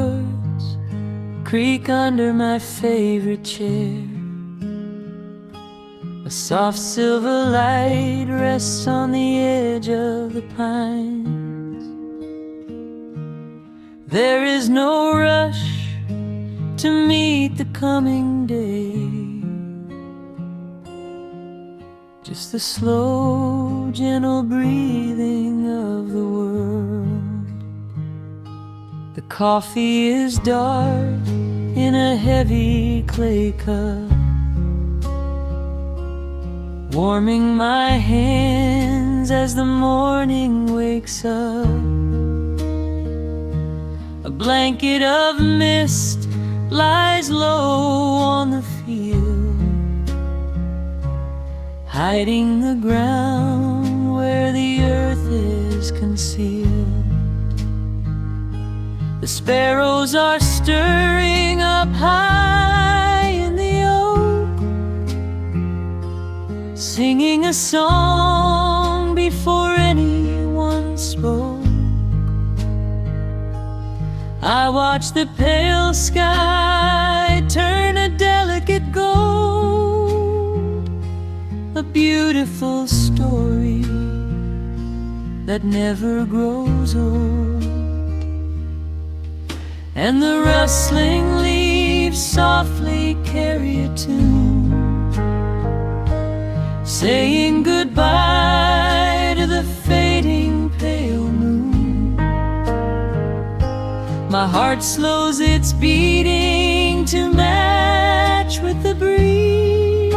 chords creak under my favorite chair. A soft silver light rests on the edge of the pines. There is no rush to meet the coming day, just the slow, gentle breathing of the world. The coffee is dark in a heavy clay cup, warming my hands as the morning wakes up. A blanket of mist lies low on the field, hiding the ground where the earth is concealed. The sparrows are stirring up high in the oak, singing a song before anyone spoke. I watch the pale sky turn a delicate gold, a beautiful story that never grows old. And the rustling leaves softly carry a tune, saying goodbye to the fading pale moon. My heart slows its beating to match with the breeze,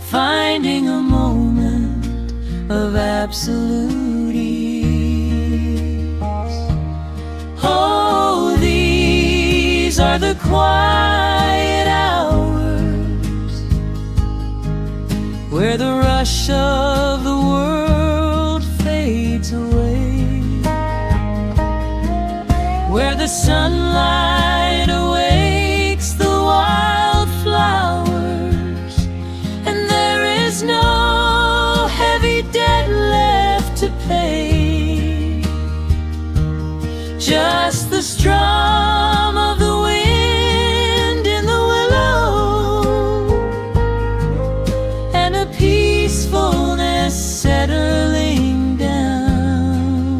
finding a moment of absolute ease. Oh, these are the quiet hours where the rush of the world fades away, where the sunlight awakes the wildflowers, and there is no heavy debt left to pay, just the strum of the wind in the willow, and a peacefulness settling down,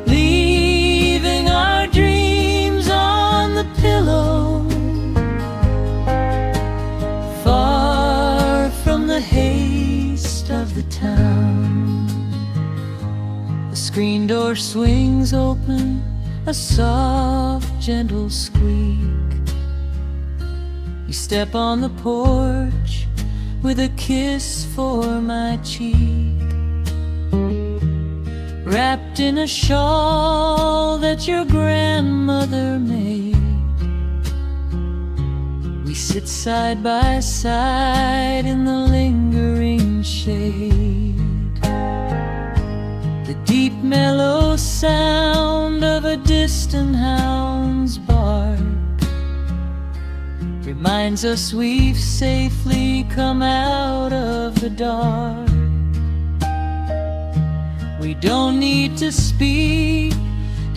leaving our dreams on the pillow, far from the haste of the town. The screen door swings open, a soft, gentle squeak. You step on the porch with a kiss for my cheek, wrapped in a shawl that your grandmother made. We sit side by side in the lingering shade. The deep mellow sound of a distant hound's bark reminds us we've safely come out of the dark. We don't need to speak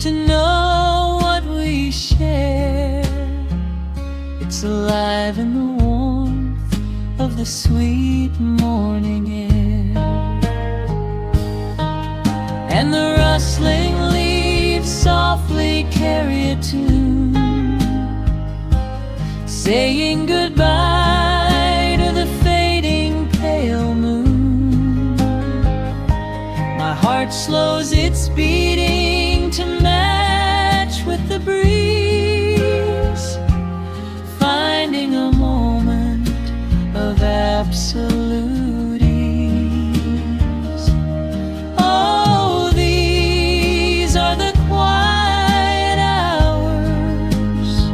to know what we share. It's alive in the warmth of the sweet morning air. And the rustling leaves softly carry a tune, saying goodbye to the fading pale moon. My heart slows its beating to match with the breeze, finding a moment of absolute ease. Oh, these are the quiet hours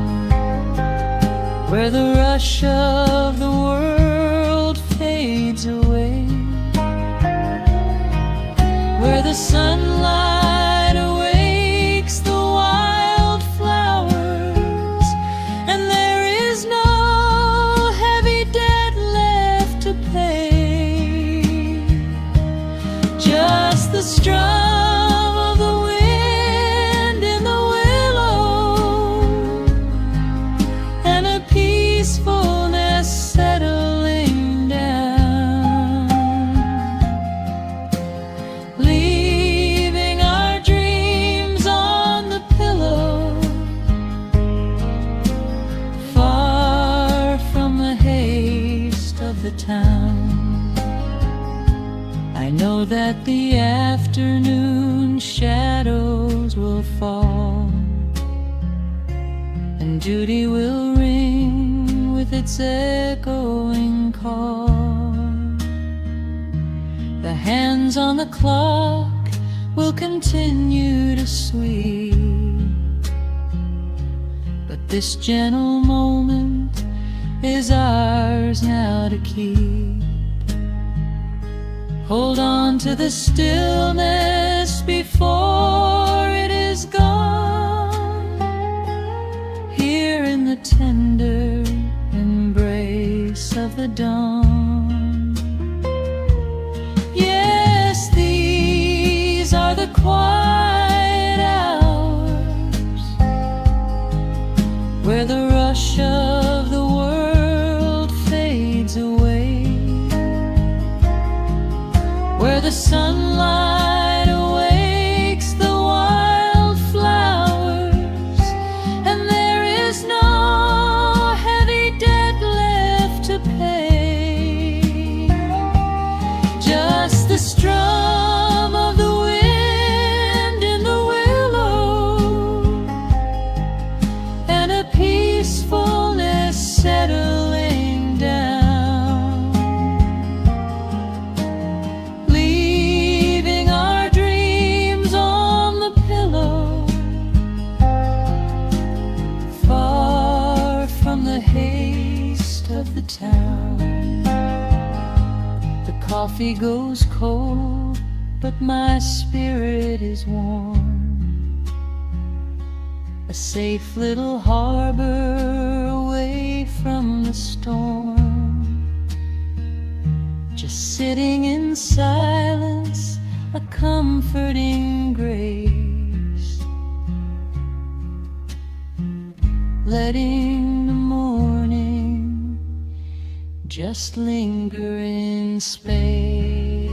where the rush of the world fades away, where the sunlight awakes the wildflowers, and there is no heavy debt left to pay, just the strum of the wind and duty will ring with its echoing call. The hands on the clock will continue to sweep, but this gentle moment is ours now to keep. Hold on to the stillness before it is gone, here in the tender embrace of the dawn. Yes, these are the quiet hours where the rush of the world fades away, where the sunlight awakes the wildflowers, and there is no heavy debt left to pay. Just the strum of the wind in the willow, and a peacefulness settling down, leaving our dreams on the pillow, far from the haste of the town. The coffee goes cold, but my spirit is warm, a safe little harbor away from the storm. Just sitting in silence, a comforting grace, letting the morning just linger in space.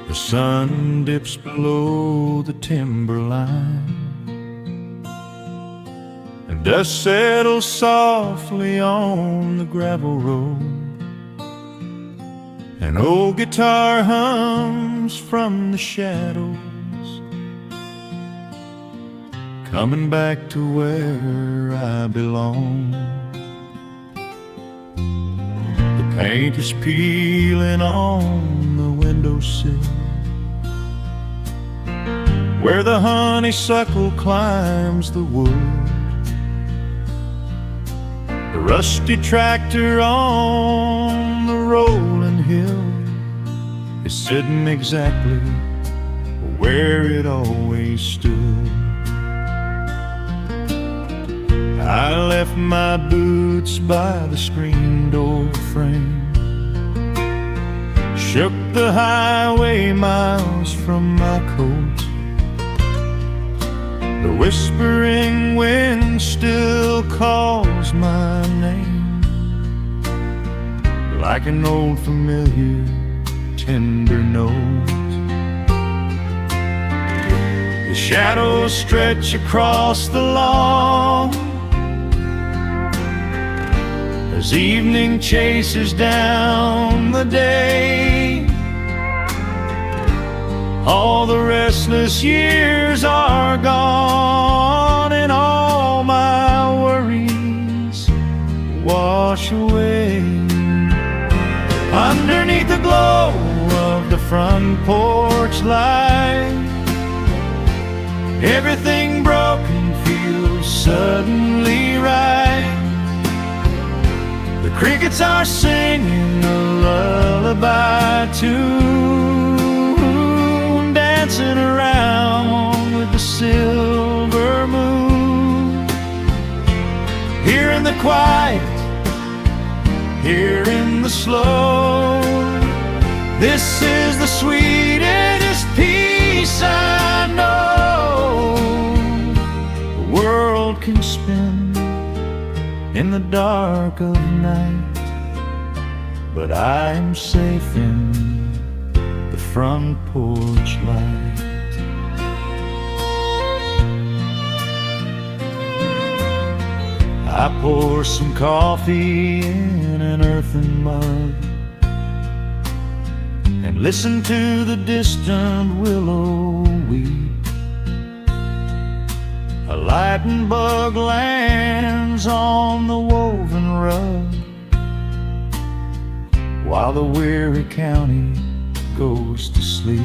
The sun dips below the timberline, and dust settles softly on the gravel road. An old guitar hums from the shadows, coming back to where I belong. The paint is peeling on the windowsill, where the honeysuckle climbs the wood. The rusty tractor on the rolling hill is sitting exactly where it always stood. I left my boots by the screen door frame, shook the highway miles from my coat. The whispering wind still calls my name, like an old familiar tender note. The shadows stretch across the lawn as evening chases down the day. All the restless years are gone, and all my worries wash away. Underneath the glow of the front porch light, everything broken feels suddenly right. The crickets are singing a lullaby tune, dancing around with the silver moon. Here in the quiet, here in the slow, this is the sweetest peace I know. The world can spin in the dark of night, but I'm safe in the front porch light. I pour some coffee in an earthen mug and listen to the distant willow weep. A lightning bug lands on the woven rug while the weary county goes to sleep.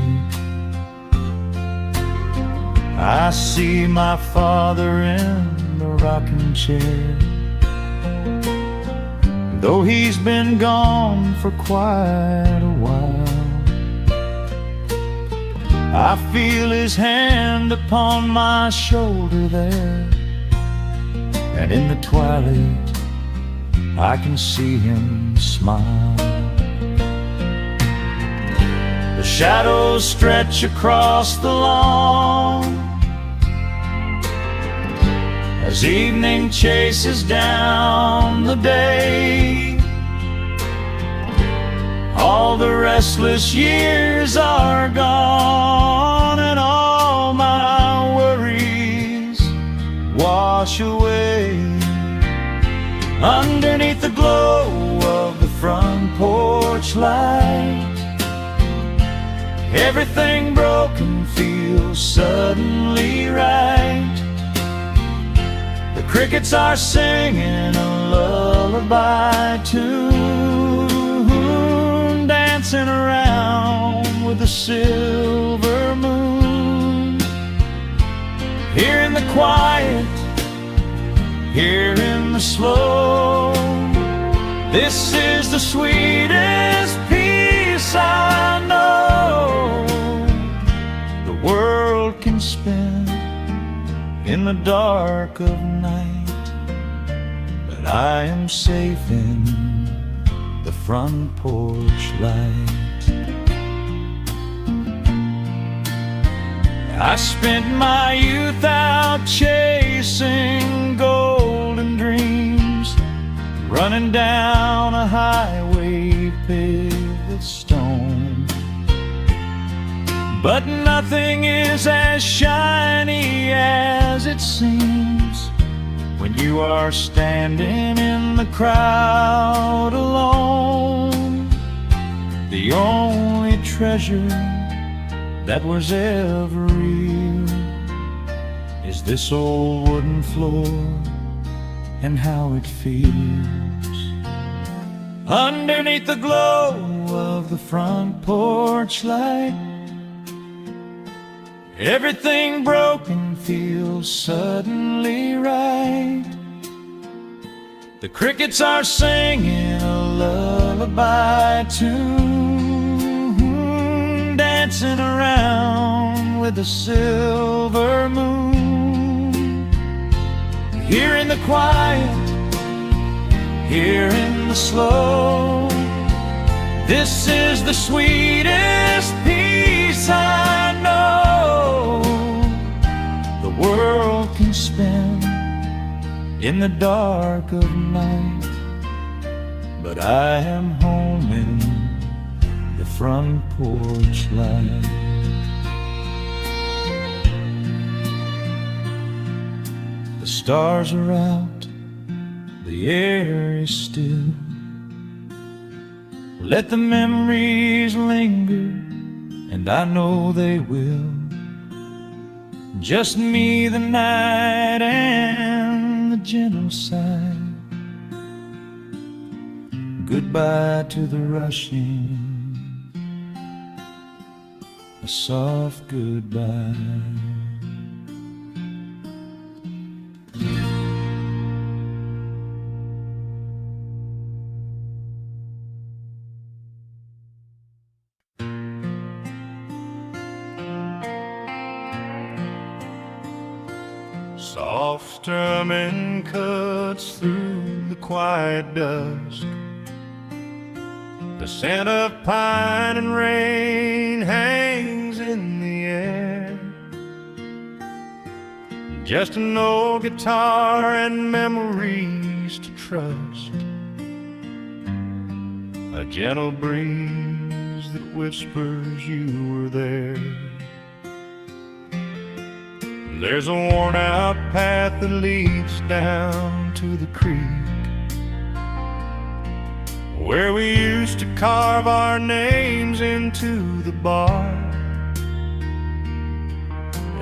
I see my father in the rocking chair, though he's been gone for quite a while. I feel his hand upon my shoulder there, and in the twilight I can see him smile. The shadows stretch across the lawn as evening chases down the day. All the restless years are gone, and all my worries wash away. Underneath the glow of the front porch light, everything broken feels suddenly right. The crickets are singing a lullaby tune, dancing around with the silver moon. Here in the quiet, here in the slow, this is the sweetest peace I know the world can spend in the dark of night, but I am safe in the front porch light. I spent my youth out chasing golden dreams, running down a highway paved with stone. But nothing is as shiny as it seems when you are standing in the crowd alone. The only treasure that was ever real is this old wooden floor and how it feels. Underneath the glow of the front porch light, everything broken feels suddenly right. The crickets are singing a lullaby tune, dancing around with the silver moon. Here in the quiet, here in the slow, this is the sweetest peace I know the world can spend in the dark of night, but I am home in the front porch light. The stars are out, the air is still. Let the memories linger, and I know they will. Just me, the night, and the gentle sigh. Goodbye to the rushing, a soft goodbye. Soft strumming cuts through the quiet dusk. The scent of pine and rain hangs in the air. Just an old guitar and memories to trust. A gentle breeze that whispers you were there. There's a worn-out path that leads down to the creek, where we used to carve our names into the bark.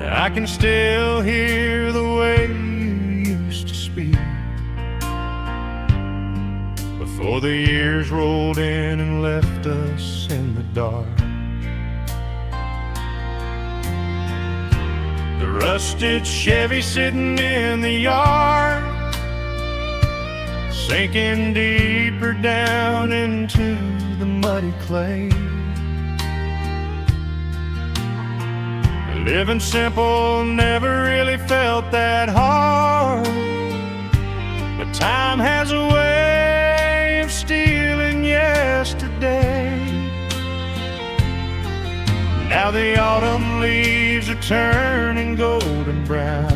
I can still hear the way you used to speak before the years rolled in and left us in the dark. The rusted Chevy sitting in the yard, sinking deeper down into the muddy clay. Living simple never really felt that hard, but time has a way of stealing yesterday. Now the autumn leaves are turning golden brown,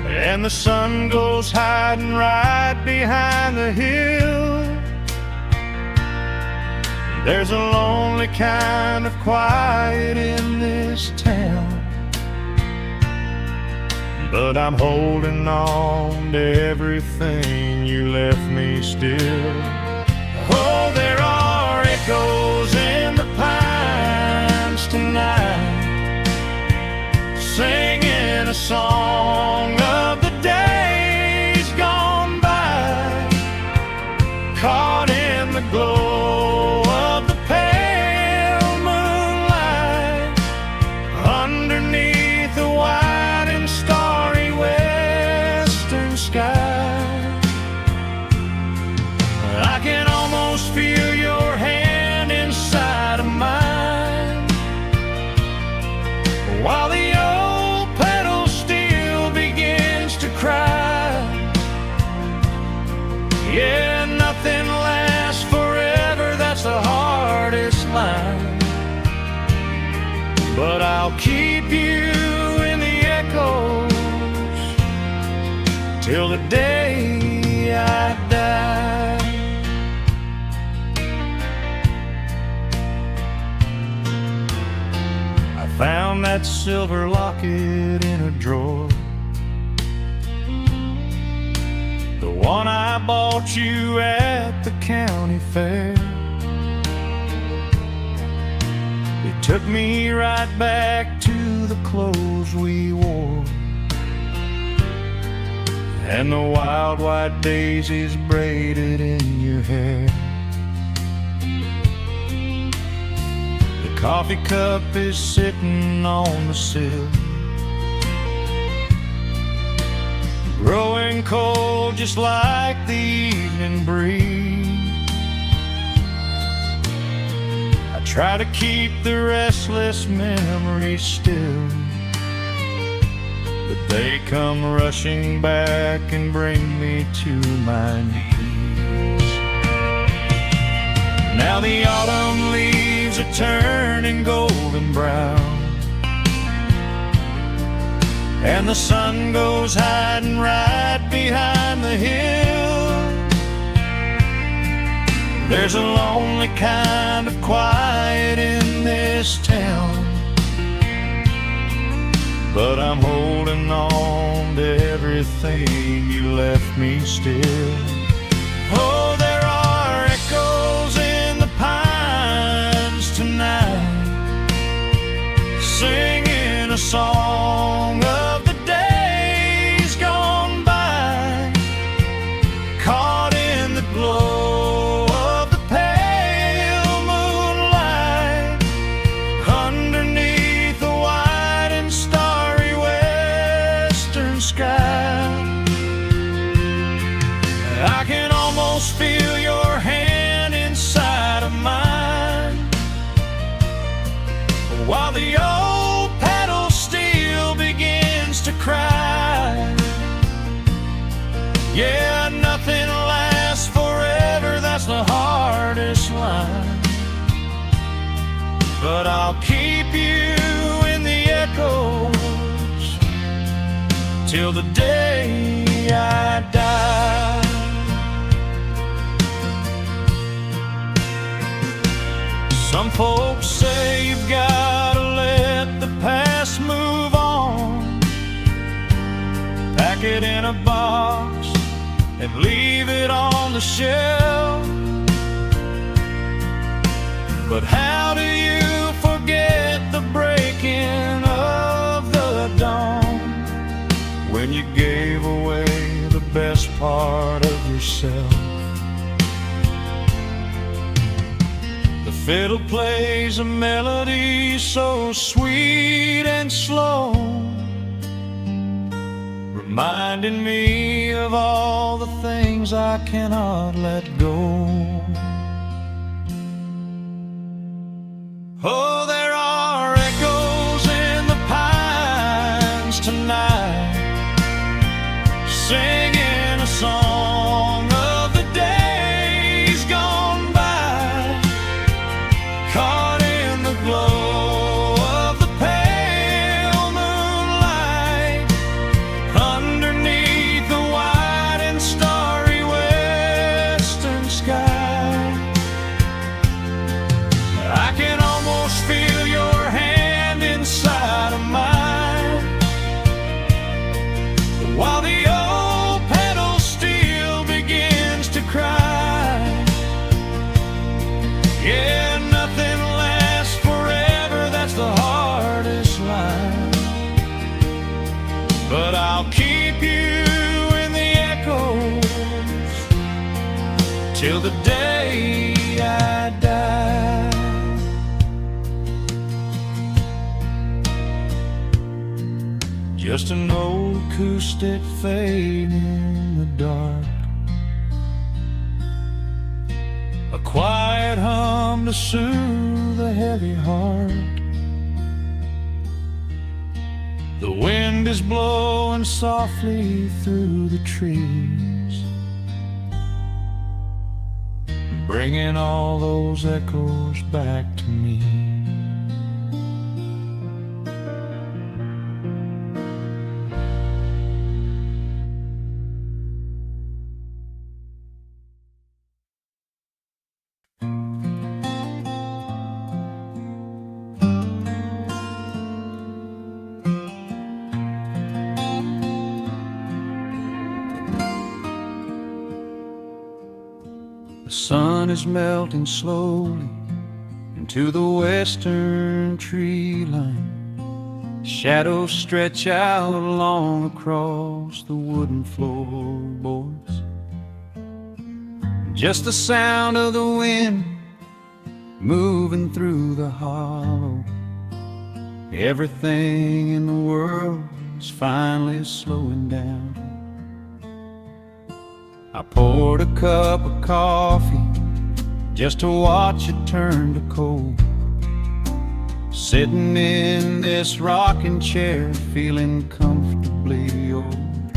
and the sun goes hiding right behind the hill. There's a lonely kind of quiet in this town, but I'm holding on to everything you left me still. Oh, there are echoes in the pines tonight, singing a song of the days gone by, caught in the glow of the pale moonlight, underneath the wide and starry western sky. I can almost feel your hand inside of mine, while the old pedal steel begins to cry. Yeah, nothing lasts forever, that's the hardest line, but I'll keep you in the echoes till the day I die. I found that silver locket in a drawer, the one I bought you at the county fair. It took me right back to the clothes we wore, and the wild white daisies braided in your hair. The coffee cup is sitting on the sill, growing cold just like the evening breeze. I try to keep the restless memories still, but they come rushing back and bring me to my knees. Now the autumn leaves are turning golden brown, and the sun goes hiding right behind the hill. There's a lonely kind of quiet in this town, but I'm holding on to everything you left me still. Oh, there are echoes in the pines tonight, singing a song of the days gone by, caught in the glow of the pale moonlight, underneath the wide and starry western sky. I can almost feel your hand inside of mine, while the old pedal steel begins to cry. Yeah, nothing lasts forever, that's the hardest line, but I'll keep you in the echoes till the day I die. Some folks say you've got to let the past a box and leave it on the shelf. But how do you forget the breaking of the dawn when you gave away the best part of yourself? The fiddle plays a melody so sweet and slow, reminding me of all the things I cannot let go. Oh, there are echoes in the pines tonight, singing a song of the days gone by, caught in the glow of the pale moonlight, underneath the wide and starry western sky. I can almost feel your hand inside of mine, while the old pedal steel begins to cry. Yeah, nothing lasts forever, that's the hardest line. But I'll keep you in the echoes till the day I die. Just an old acoustic fade in the dark, a quiet hum to soothe a heavy heart. The wind is blowing softly through the trees, bringing all those echoes back to me. The sun is melting slowly into the western tree line. Shadows stretch out long across the wooden floorboards. Just the sound of the wind moving through the hollow. Everything in the world is finally slowing down. I poured a cup of coffee just to watch it turn to cold, sitting in this rocking chair feeling comfortably old.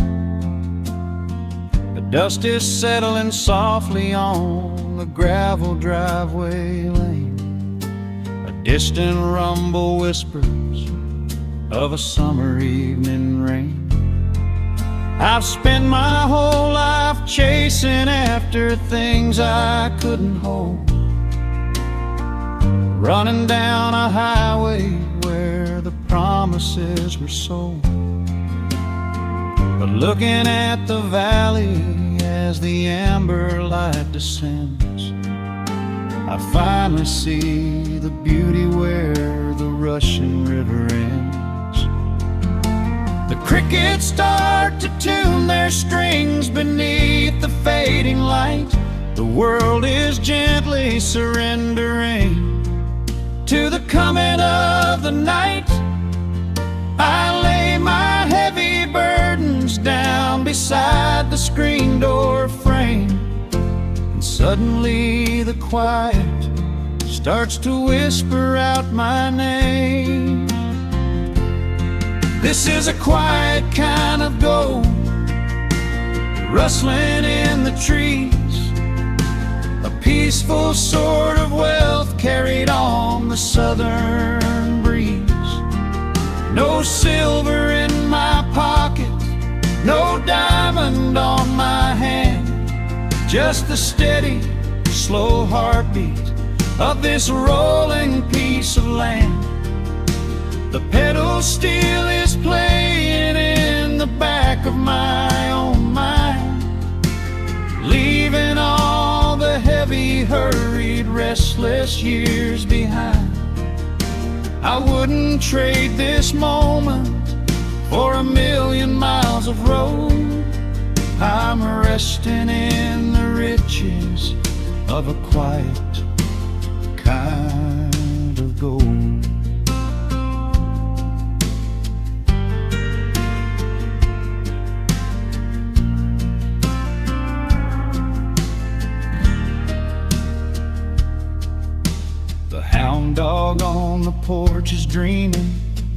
The dust is settling softly on the gravel driveway lane. A distant rumble whispers of a summer evening rain. I've spent my whole life chasing after things I couldn't hold, running down a highway where the promises were sold. But looking at the valley as the amber light descends, I finally see the beauty where the rushing river ends. The crickets start to tune their strings beneath the fading light. The world is gently surrendering to the coming of the night. I lay my heavy burdens down beside the screen door frame, and suddenly the quiet starts to whisper out my name. This is a quiet kind of gold, rustling in the trees, a peaceful sort of wealth carried on the southern breeze. No silver in my pocket, no diamond on my hand, just the steady, slow heartbeat of this rolling piece of land. The pedal steel is playing in the back of my own restless years behind. I wouldn't trade this moment for 1,000,000 miles of road. I'm resting in the riches of a quiet kind of gold. The hound dog on the porch is dreaming,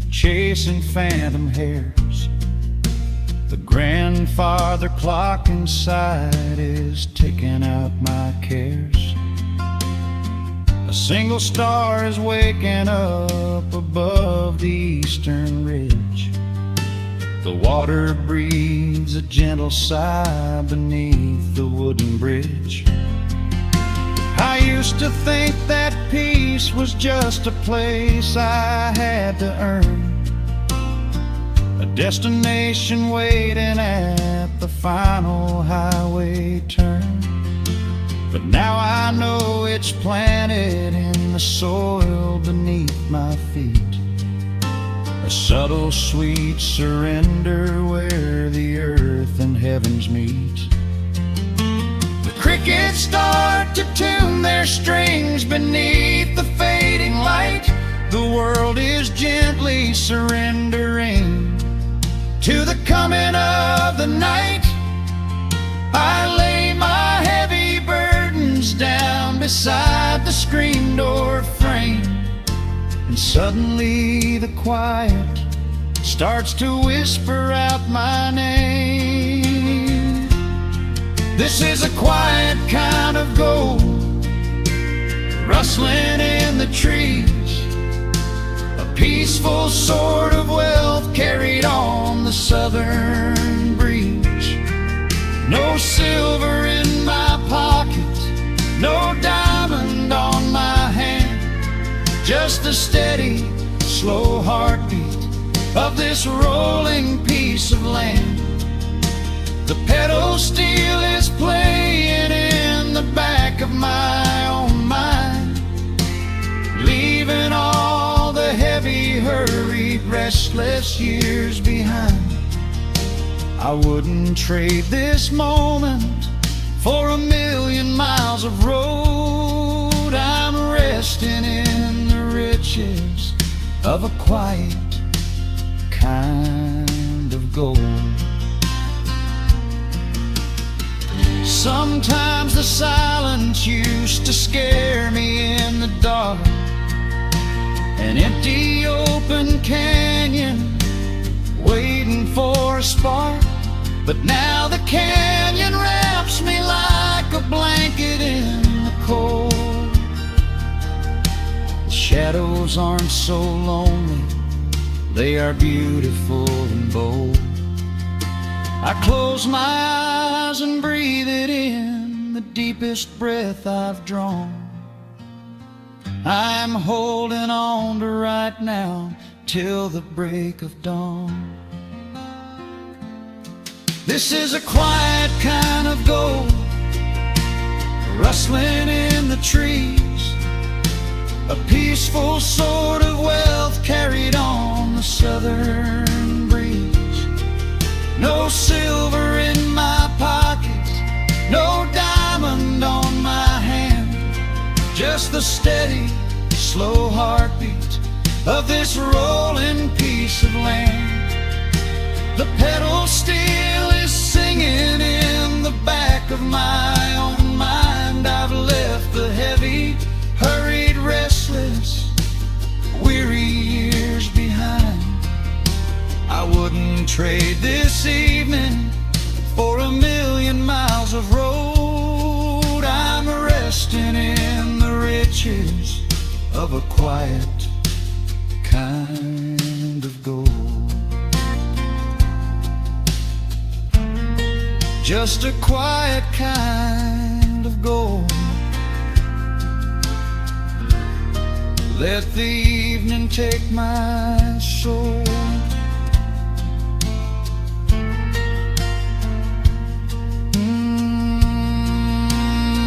chasing phantom hares. The grandfather clock inside is ticking out my cares. A single star is waking up above the eastern ridge. The water breathes a gentle sigh beneath the wooden bridge. I used to think that peace was just a place I had to earn, a destination waiting at the final highway turn. But now I know it's planted in the soil beneath my feet, a subtle sweet surrender where the earth and heavens meet. Crickets start to tune their strings beneath the fading light. The world is gently surrendering to the coming of the night. I lay my heavy burdens down beside the screen door frame, and suddenly the quiet starts to whisper out my name. This is a quiet kind of gold, rustling in the trees, a peaceful sort of wealth carried on the southern breeze. No silver in my pocket, no diamond on my hand, just a steady, slow heartbeat of this rolling piece of land. The pedal steel is playing in the back of my own mind, leaving all the heavy, hurried, restless years behind. I wouldn't trade this moment for 1,000,000 miles of road. I'm resting in the riches of a quiet kind of gold. Sometimes the silence used to scare me in the dark, an empty open canyon waiting for a spark. But now the canyon wraps me like a blanket in the cold. The shadows aren't so lonely, they are beautiful and bold. I close my eyes and breathe it in, the deepest breath I've drawn. I'm holding on to right now till the break of dawn. This is a quiet kind of gold, rustling in the trees, a peaceful sort of wealth carried on the southern breeze. No silver in my pocket, no diamond on my hand, just the steady, slow heartbeat of this rolling piece of land. The pedal steel is singing in the back of my own mind. I've left the heavy, hurried, restless, weary years behind. I wouldn't trade this evening for 1,000,000 miles of road. I'm resting in the riches of a quiet kind of gold. Just a quiet kind of gold. Let the evening take my soul.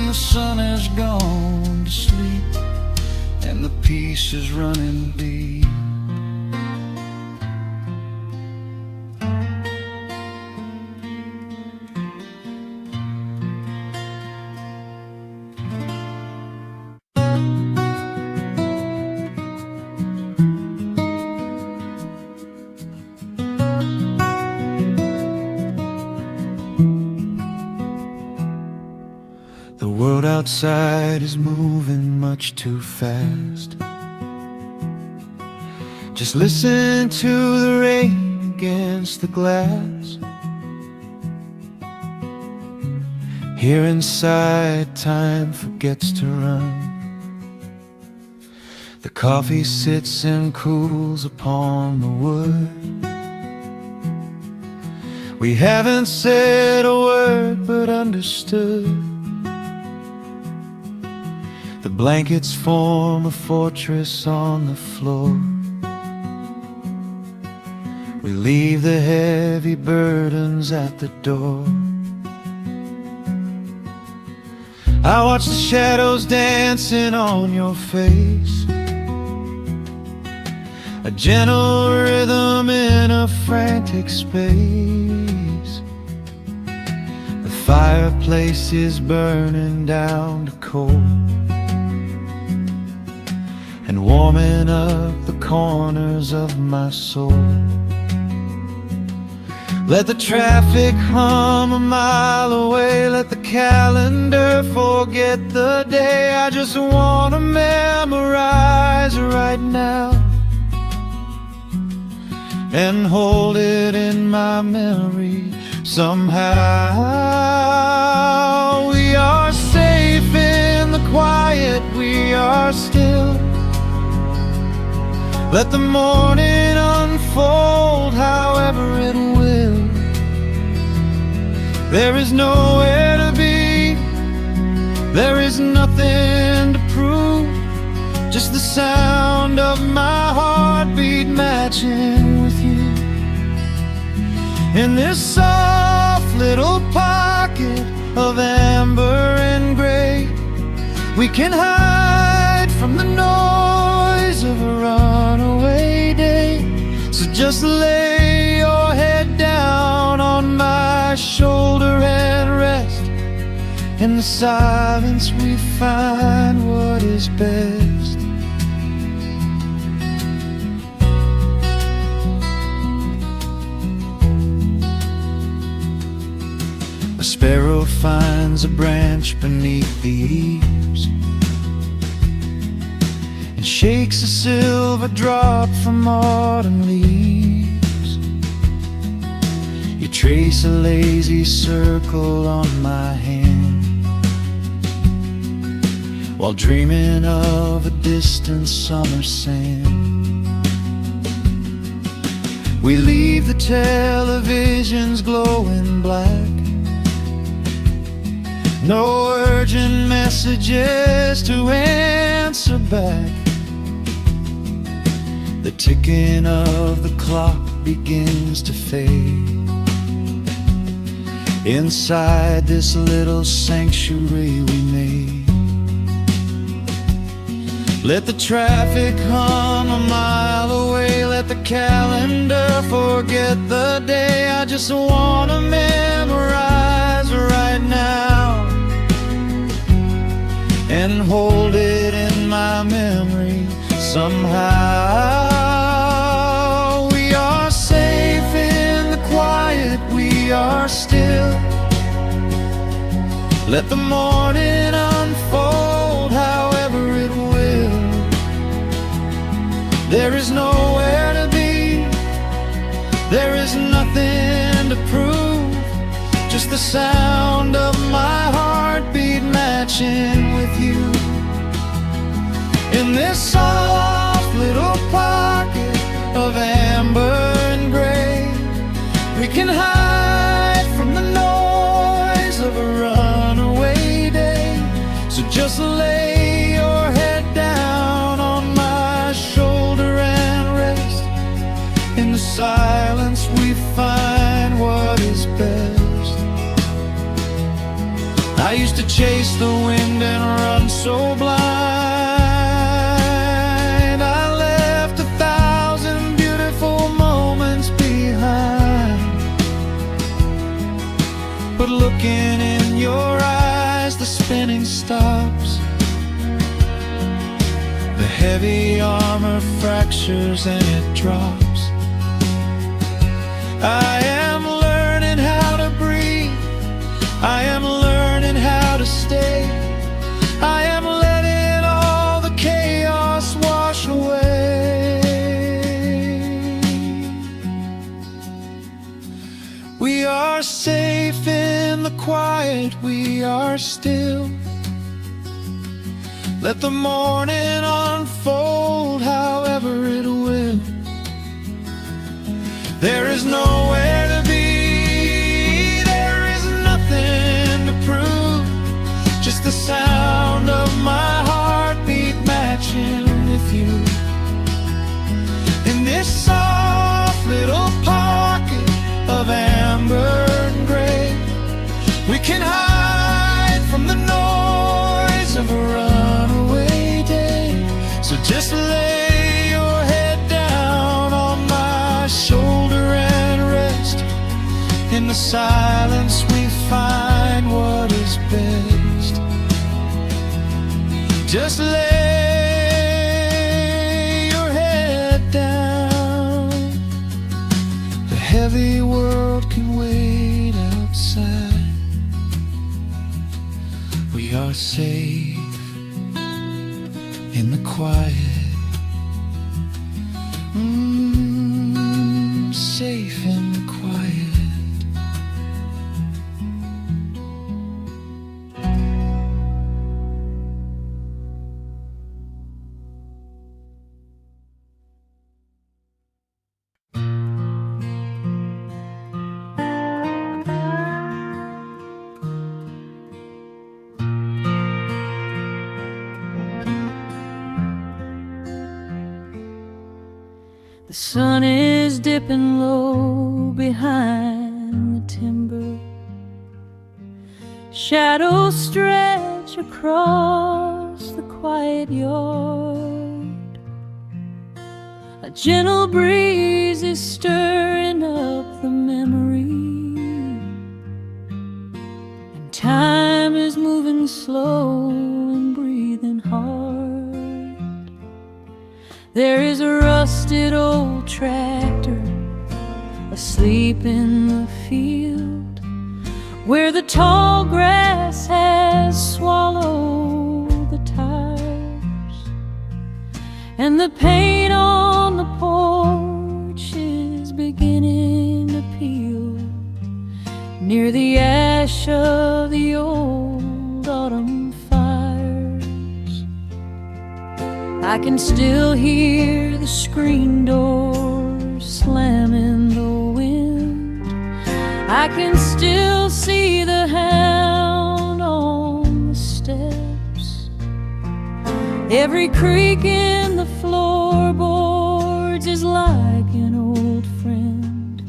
The sun has gone to sleep. outside is moving much too fast. Just listen to the rain against the glass. Here inside, time forgets to run. The coffee sits and cools upon the wood. We haven't said a word but understood. The blankets form a fortress on the floor. We leave the heavy burdens at the door. I watch the shadows dancing on your face, a gentle rhythm in a frantic space. The fireplace is burning down to coal and warming up the corners of my soul. Let the traffic hum a mile away, let the calendar forget the day. I just want to memorize right now and hold it in my memory somehow. We are safe in the quiet, we are still. Let the morning unfold however it will. There is nowhere to be, there is nothing to prove, just the sound of my heartbeat matching with you. In this soft little pocket of amber and gray, we can hide from the noise of a runaway day. So just lay your head down on my shoulder and rest. In the silence we find what is best. A sparrow finds a branch beneath the eaves and shakes a silver drop from autumn leaves. You trace a lazy circle on my hand while dreaming of a distant summer sand. We leave the televisions glowing black, no urgent messages to answer back. The ticking of the clock begins to fade inside this little sanctuary we made. Let the traffic hum a mile away, let the calendar forget the day. I just want to memorize right now and hold it in my memory somehow. We are safe in the quiet, we are still. Let the morning unfold however it will. There is nowhere to be, there is nothing to prove, just the sound of my heartbeat matching with you. In this soft little pocket of amber and gray, we can hide from the noise of a runaway day. So just lay your head down on my shoulder and rest. In the silence we find what is best. I used to chase the wind and run so blind. I left 1,000 beautiful moments behind. But looking in your eyes, the spinning stops. The heavy armor fractures and it drops. I am learning how to breathe, I am learning how to stay. are safe in the quiet, we are still. Let the morning unfold however it will. There is nowhere to be, there is nothing to prove, just the sound of my heartbeat matching with you. In this soft little pocket of amber and gray, we can hide from the noise of a runaway day. So just lay your head down on my shoulder and rest. In the silence we find what is best. Just lay your head down. The heavy world can wait outside. We are safe in the quiet. Safe in the quiet. The sun is dipping low behind the timber. Shadows stretch across the quiet yard. A gentle breeze is stirring up the memory, and time is moving slow and breathing hard. There is a rusted old tractor asleep in the field, where the tall grass has swallowed the tires, and the paint on the porch is beginning to peel near the ash of the old autumn fires. I can still hear the screen door slam in the wind. I can still see the hound on the steps. Every creak in the floorboards is like an old friend,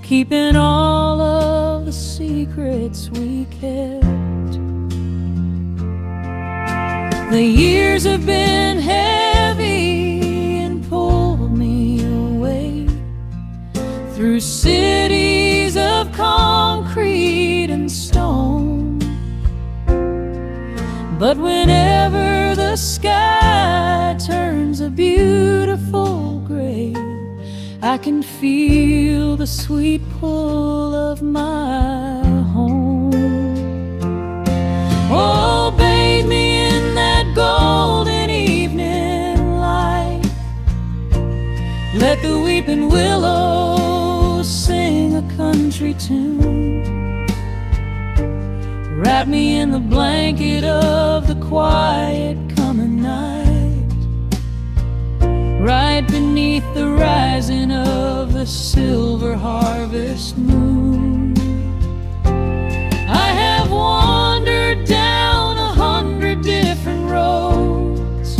keeping all of the secrets we kept. The years have been heavy and pulled me away through cities of concrete and stone. But whenever the sky turns a beautiful gray, I can feel the sweet pull of my home. Oh, bathe me in that golden evening light. Let the weeping willows sing a country tune. Wrap me in the blanket of the quiet coming night, right beneath the rising of the silver harvest moon. I have wandered down 100 different roads,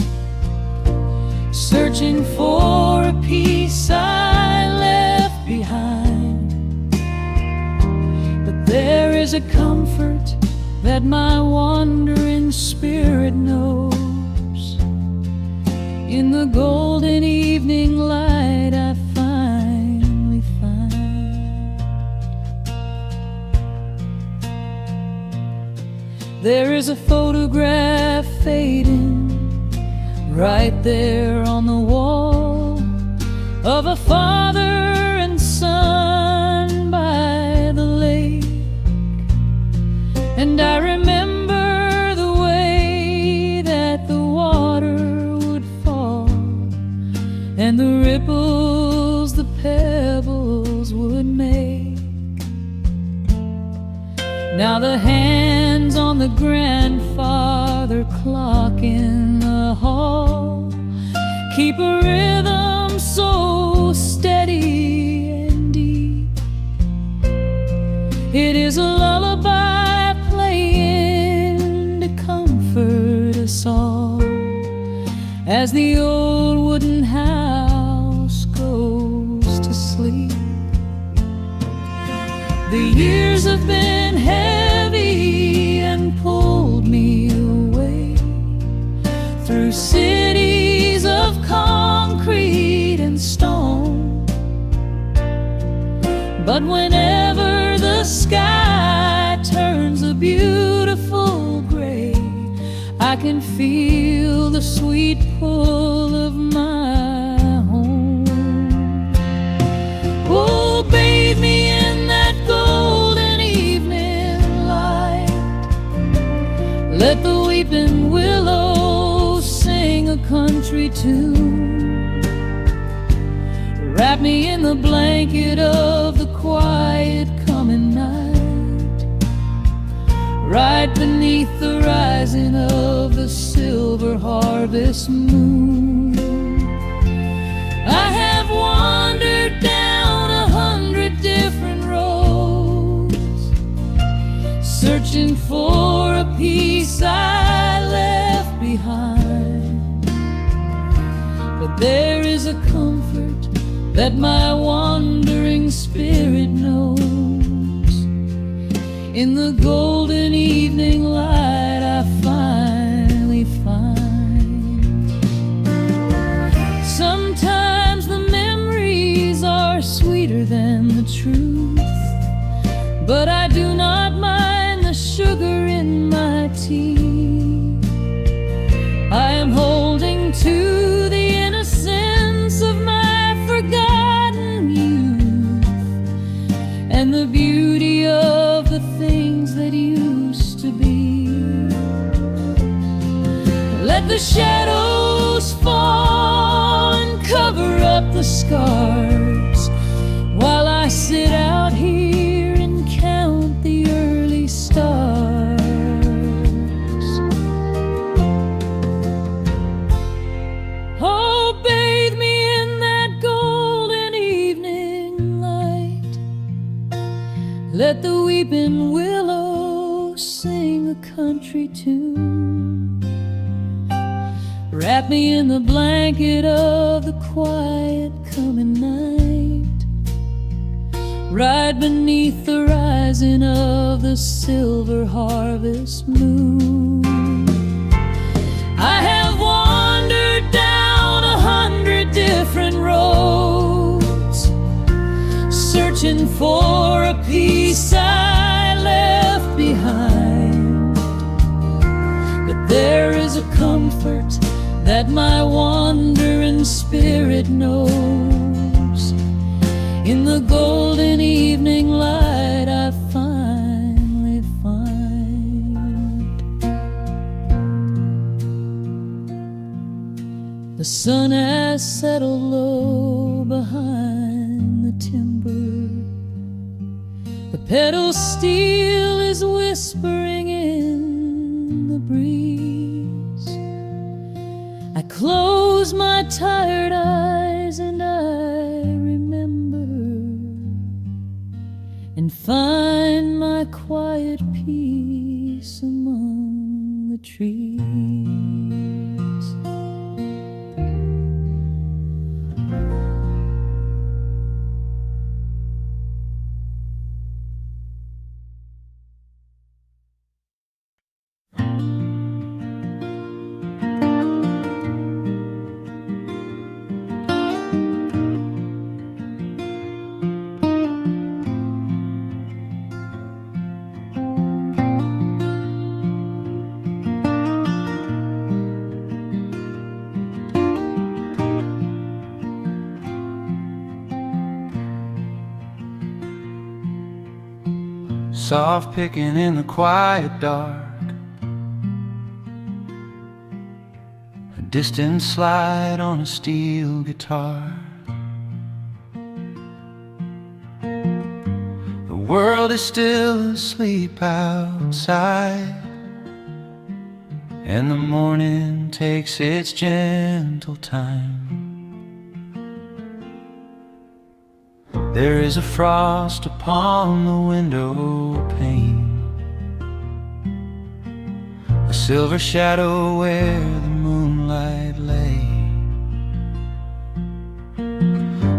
searching for a piece I left behind. But there is a comfort that my wandering spirit knows. In the golden evening light I finally find. There is a photograph fading right there on the wall of a father and son by the lake. And I remember the way that the water would fall, and the ripples the pebbles would make. Now the hands on the grandfather clock in the hall keep a rhythm so steady and deep. It is a lullaby playing to comfort us all as the old wooden house goes to sleep. The years have been heavy and pulled me away through cities of concrete and stone. But whenever the sky turns a beautiful gray, I can feel the sweet pull of my home. Oh, bathe me in that golden evening light. Let the weeping willows sing a country tune. Wrap me in the blanket of the quiet coming night, right beneath the rising of the silver harvest moon. I have wandered down 100 different roads, searching for a piece I left behind. But there is a comfort that my wandering spirit knows. In the golden evening light I finally find. Sometimes the memories are sweeter than the truth, but I do not mind the sugar in my tea. I am holding to the innocence of my forgotten youth and the beauty of the things that used to be. Let the shadows fall and cover up the scars while I sit out here and count the early stars. Oh, bathe me in that golden evening light. Let the weeping willow sing a country tune. Wrap me in the blanket of the quiet coming night, right beneath the rising of the silver harvest moon. I have wandered down 100 different roads, searching for a piece I left behind. But there is a comfort that my wandering spirit knows. In the golden evening light I finally find. The sun has settled low behind the timber. The pedal steel is whispering in the breeze. I close my tired eyes and I remember and find my quiet peace among the trees. Soft picking in the quiet dark, a distant slide on a steel guitar. The world is still asleep outside, and the morning takes its gentle time. There is a frost upon the window pane, a silver shadow where the moonlight lay.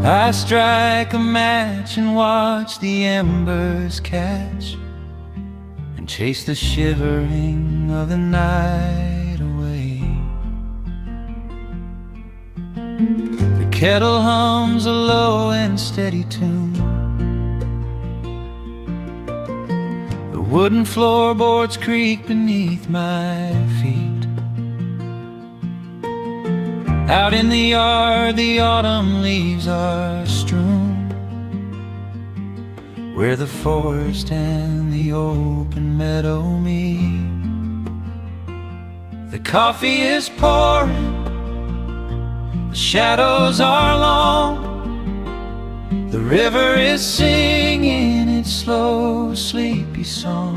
I strike a match and watch the embers catch, and chase the shivering of the night away. The kettle hums a low and steady tune, the wooden floorboards creak beneath my feet. Out in the yard the autumn leaves are strewn, where the forest and the open meadow meet. The coffee is pouring, the shadows are long, the river is singing its slow, sleepy song.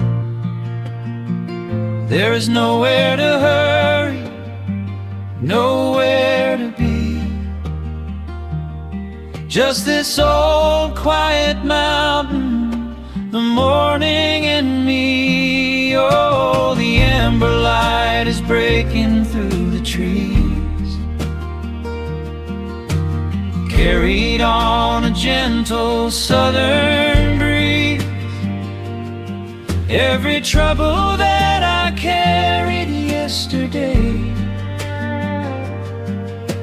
There is nowhere to hurry, nowhere to be, just this old quiet mountain, the morning and me. Oh, the amber light is breaking through the trees, carried on a gentle southern breeze. Every trouble that I carried yesterday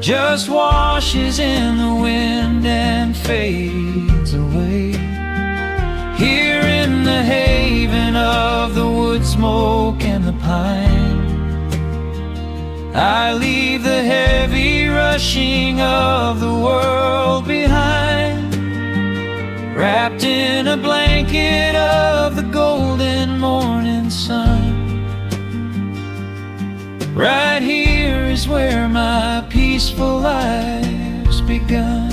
just washes in the wind and fades away. Here in the haven of the wood smoke and the pine, I leave the heavy rushing of the world behind, wrapped in a blanket of the golden morning sun. Right here is where my peaceful life's begun.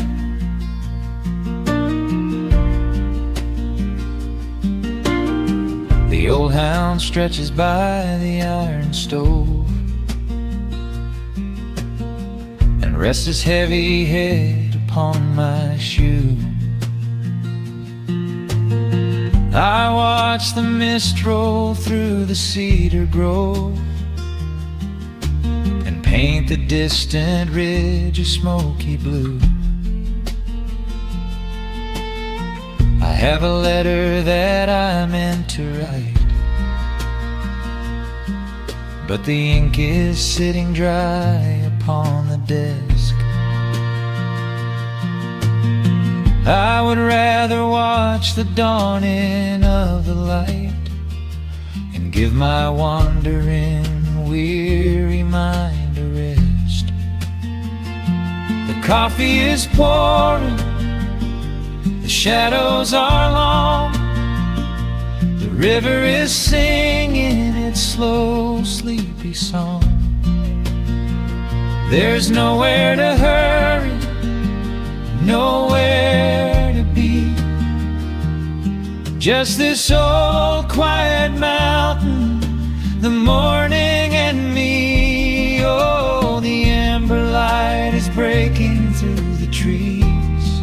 The old hound stretches by the iron stove and rests his heavy head upon my shoe. I watch the mist roll through the cedar grove, paint the distant ridge a smoky blue. I have a letter that I meant to write, but the ink is sitting dry upon the desk. I would rather watch the dawning of the light and give my wandering, weary mind a rest. The coffee is pouring, the shadows are long, the river is singing its slow, sleepy song. There's nowhere to hurry, nowhere to be, just this old quiet mountain, the morning and me. Oh, the amber light is breaking through the trees,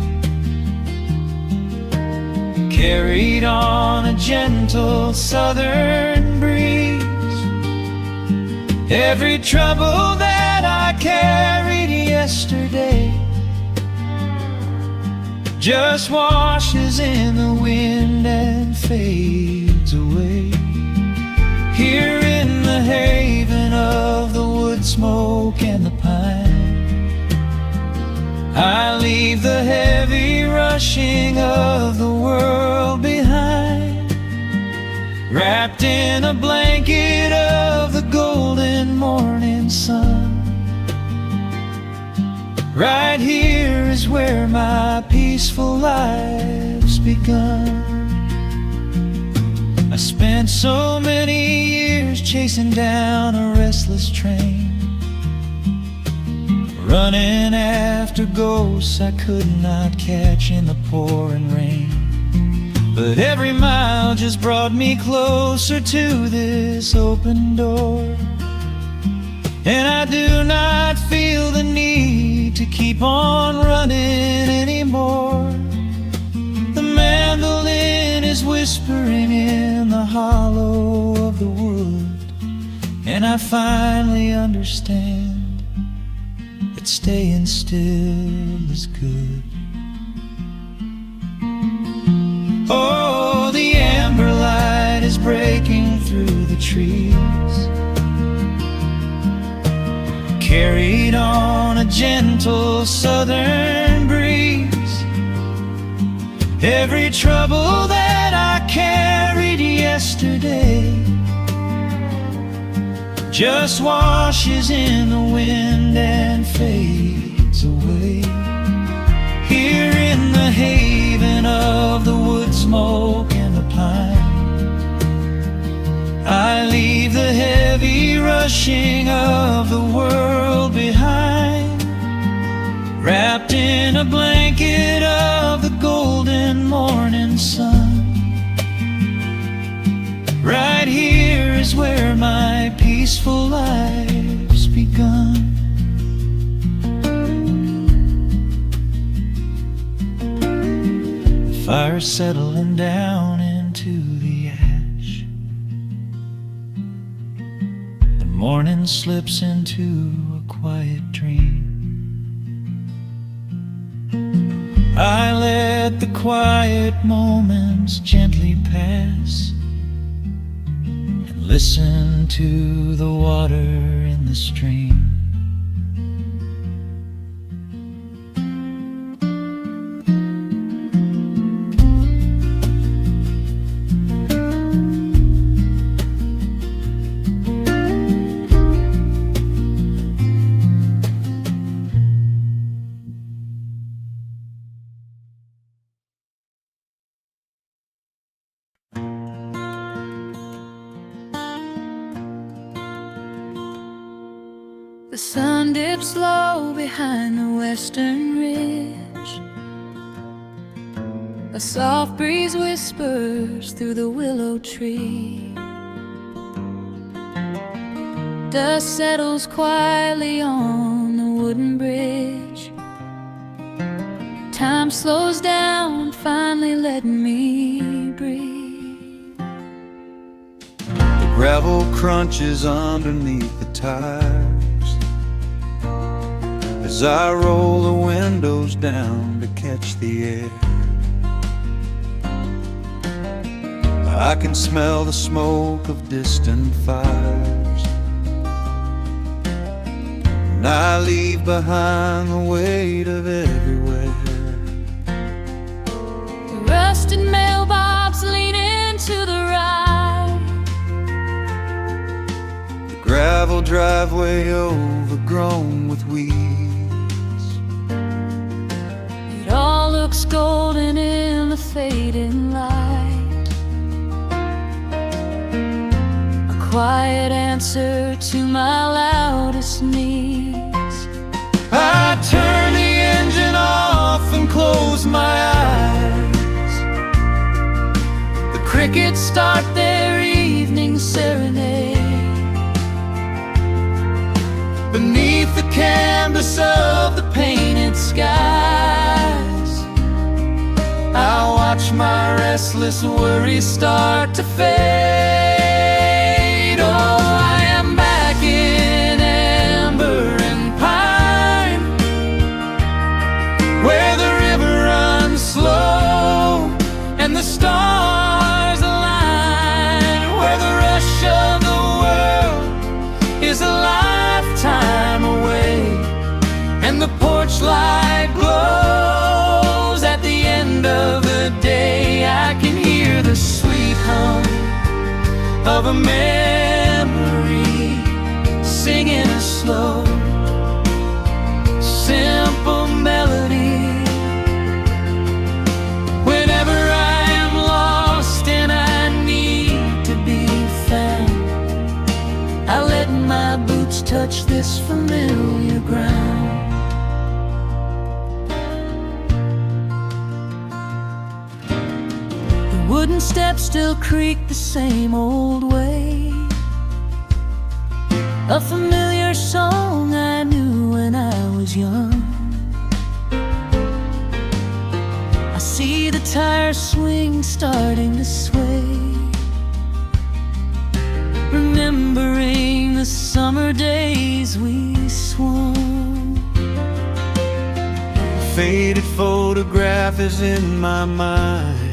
carried on a gentle southern breeze. Every trouble that I carried yesterday just washes in the wind and fades away. Here in the haven of the wood smoke and the pine, I leave the heavy rushing of the world behind, wrapped in a blanket of the golden morning sun. Right here is where my peaceful life's begun. I spent so many years chasing down a restless train, running after ghosts I could not catch in the pouring rain. but every mile just brought me closer to this open door. And I do not feel the need to keep on running anymore. The mandolin is whispering in the hollow of the wood, and I finally understand that staying still is good. Oh, the amber light is breaking through the trees, carried on a gentle southern breeze. Every trouble that I carried yesterday just washes in the wind and fades away. Here in the haven of the wood smoke and the pine, I leave the heavy rushing of the world behind, wrapped in a blanket of the golden morning sun. Right here is where my peaceful life's begun. The fire settling down into the ash, the morning slips into a quiet dream. I let the quiet moments gently pass and listen to the water in the stream. The sun dips low behind the western ridge. A soft breeze whispers through the willow tree. Dust settles quietly on the wooden bridge. Time slows down, finally letting me breathe. The gravel crunches underneath the tires as I roll the windows down to catch the air. I can smell the smoke of distant fires, and I leave behind the weight of everywhere. The rusted mailbox leaning to the right, The gravel driveway overgrown with weeds. it all looks golden in the fading light. A quiet answer to my loudest needs. I turn the engine off and close my eyes. The crickets start their evening serenade. Beneath the canvas of the painted skies, I watch my restless worries start to fade. Oh, I am back in amber and pine, where the river runs slow and the stars align, where the rush of the world is a lifetime away, and the porch light glows at the end of the day. I can hear the sweet hum of a memory singing a slow, simple melody. Whenever I am lost and I need to be found, I let my boots touch this familiar ground. The Wooden steps still creak the same old way. A familiar song I knew when I was young. I see the tires swing starting to sway, remembering the summer days we swung. A faded photograph is in my mind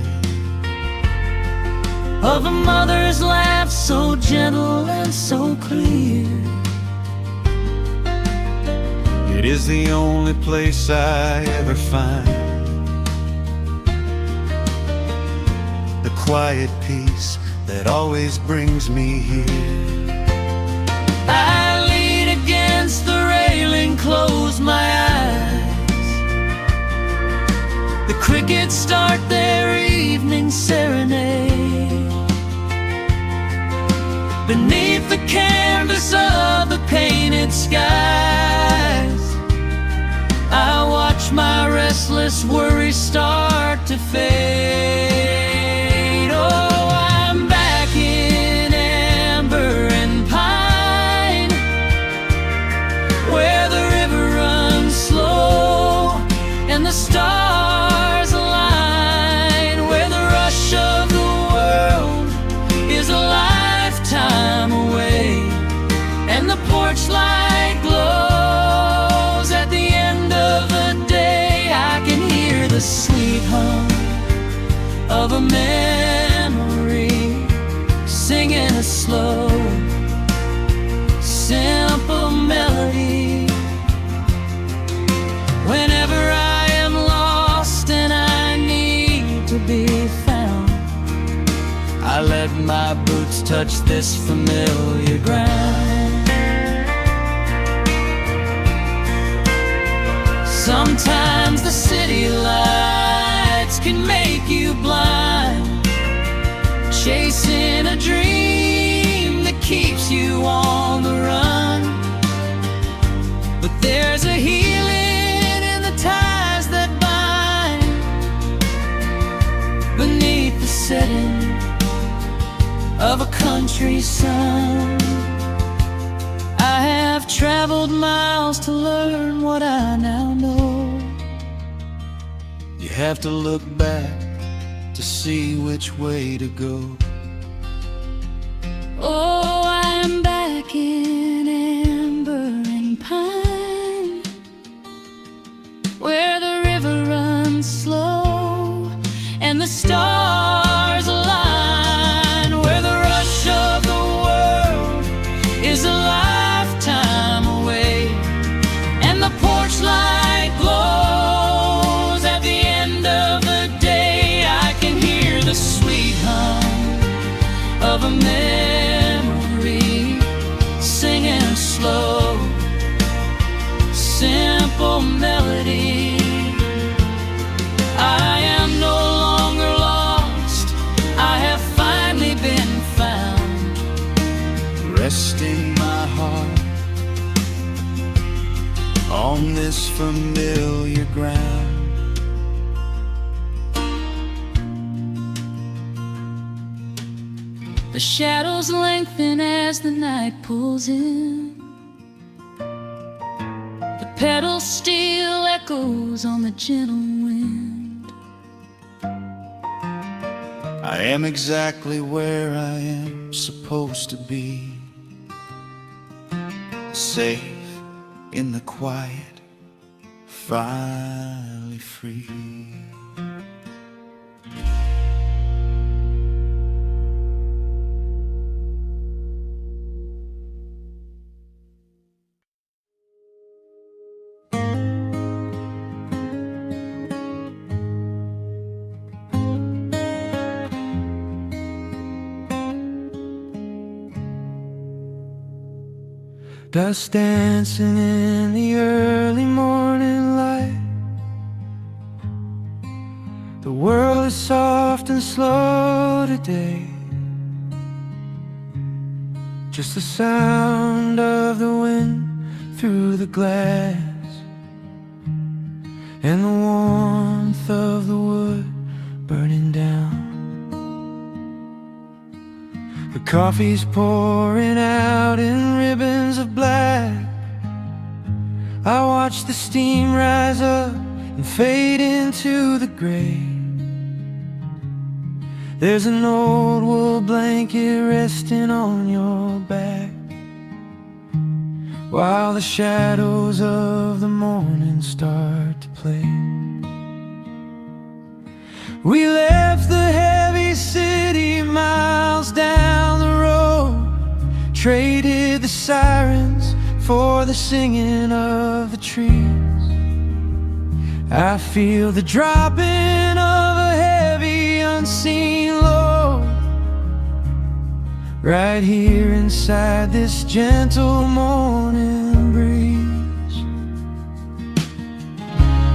of a mother's laugh, so gentle and so clear. It is the only place I ever find the quiet peace that always brings me here. I lean against the railing, close my eyes. The crickets start their evening serenade. Beneath the canvas of the painted skies, I watch my restless worries start to fade. Oh, I'm back in amber and pine, where the river runs slow and the stars align, where the rush of the world is a lifetime away, and the porch light glows at the end of the day. I can hear the sweet hum of a memory, singing a slow, simple melody. Whenever I am lost and I need to be found, I let my boots touch this familiar ground. Sometimes the city lights can make you blind, chasing a dream that keeps you on the run. But there's a healing in the ties that bind beneath the setting of a country sun. I have traveled miles to learn what I now know. You have to look back to see which way to go. Oh, I'm back in amber and pine, where the river runs slow and the stars align, where the rush of the world is a lifetime away, and the porch light glows at the end of the day. I can hear the sweet hum of a memory, singing a slow, simple melody. I am no longer lost, I have finally been found, Resting my heart on this familiar ground. the shadows lengthen as the night pulls in. The pedal steel echoes on the gentle wind. I am exactly where I am supposed to be, safe in the quiet, finally free. Dust dancing in the early morning light. The world is soft and slow today. Just the sound of the wind through the glass, and the warmth of the wood burning down. The coffee's pouring out in ribbons of black. I watch the steam rise up and fade into the gray. There's an old wool blanket resting on your back, while the shadows of the morning start to play. We left the heavy city miles down the road, traded the sirens for the singing of the trees. I feel the dropping of a heavy unseen load right here inside this gentle morning breeze.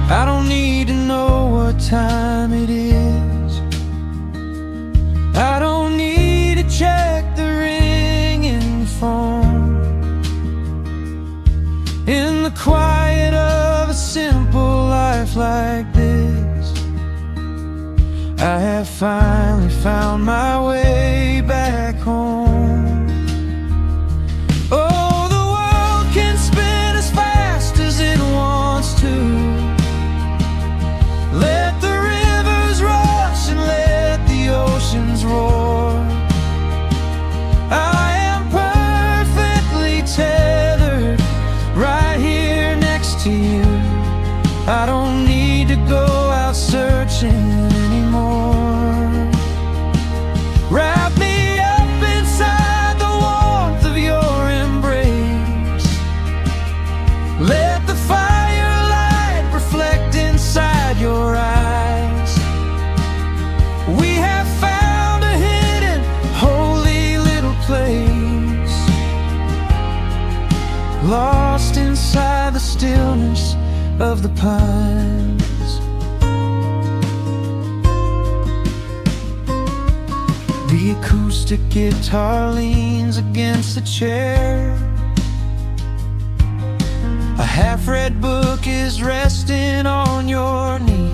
I don't need to know what time it is. I don't need to check the ringing phone. In the quiet of a simple life like this, I have finally found my way back home. Oh, the world can spin as fast as it wants to. Let the rivers rush and let the oceans roar. I am perfectly tethered right here next to you. I don't need to go out searching anymore. Wrap me up inside the warmth of your embrace. Let the firelight reflect inside your eyes. We have found a hidden, holy little place, lost inside the stillness of the pines. The acoustic guitar leans against the chair. A half-read book is resting on your knee.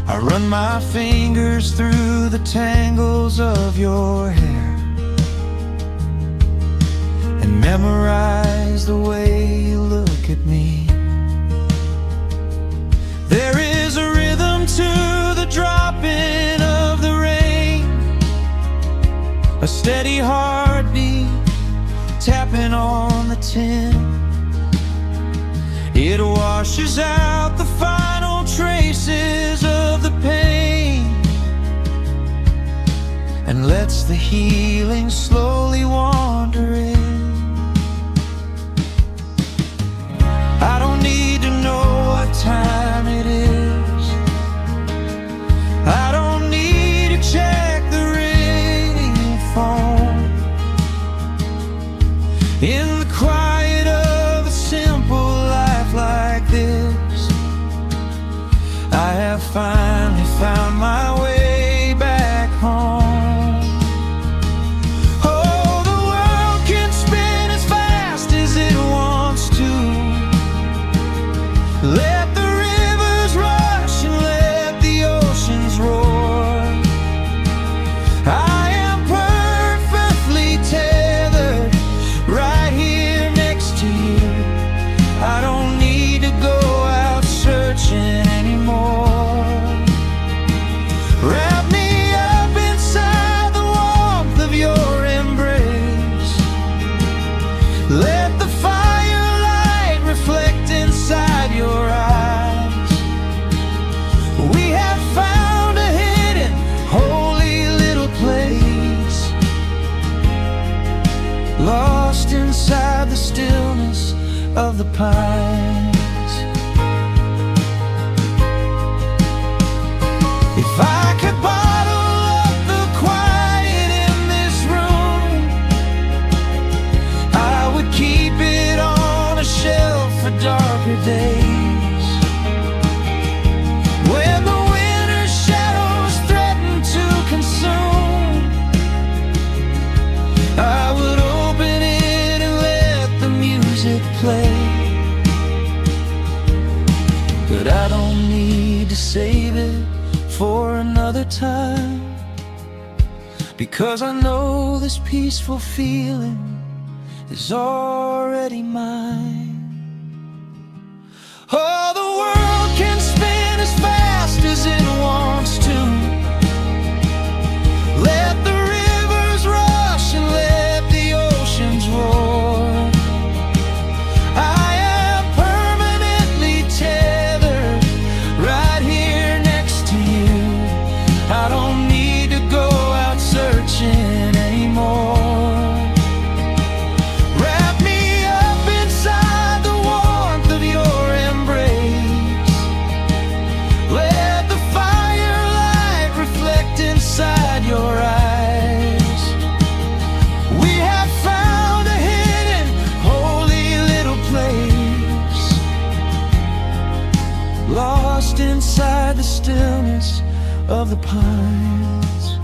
I run my fingers through the tangles of your hair and memorize the way you look at me. There is a rhythm to the dropping of the rain, a steady heartbeat tapping on the tin. It washes out the final traces of the pain and lets the healing slowly wander in. I don't need to know what time it is. I don't need to check the ringing phone. In the quiet of a simple life like this, I have finally found my way back home. Oh, the world can spin as fast as it wants to. Let the rivers rush and let the oceans roar. I am perfectly tethered right here next to you. I don't need to go out searching anymore. Wrap me up inside the warmth of your embrace. Let the firelight reflect inside your eyes. We have found a hidden, holy little place, lost inside the stillness of the pines. If I could bottle up the quiet in this room, I would keep it on a shelf for darker days. When the winter's shadows threaten to consume, I would open it and let the music play. But I don't need to save it for another time. because I know this peaceful feeling is already mine. Oh, the world can spin as fast as it wants to. Let the rivers rush and let the oceans roar. I am permanently tethered right here next to you. I don't need to go out searching anymore. Lost inside the stillness of the pines.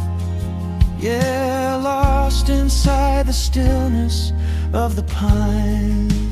Yeah, lost inside the stillness of the pines.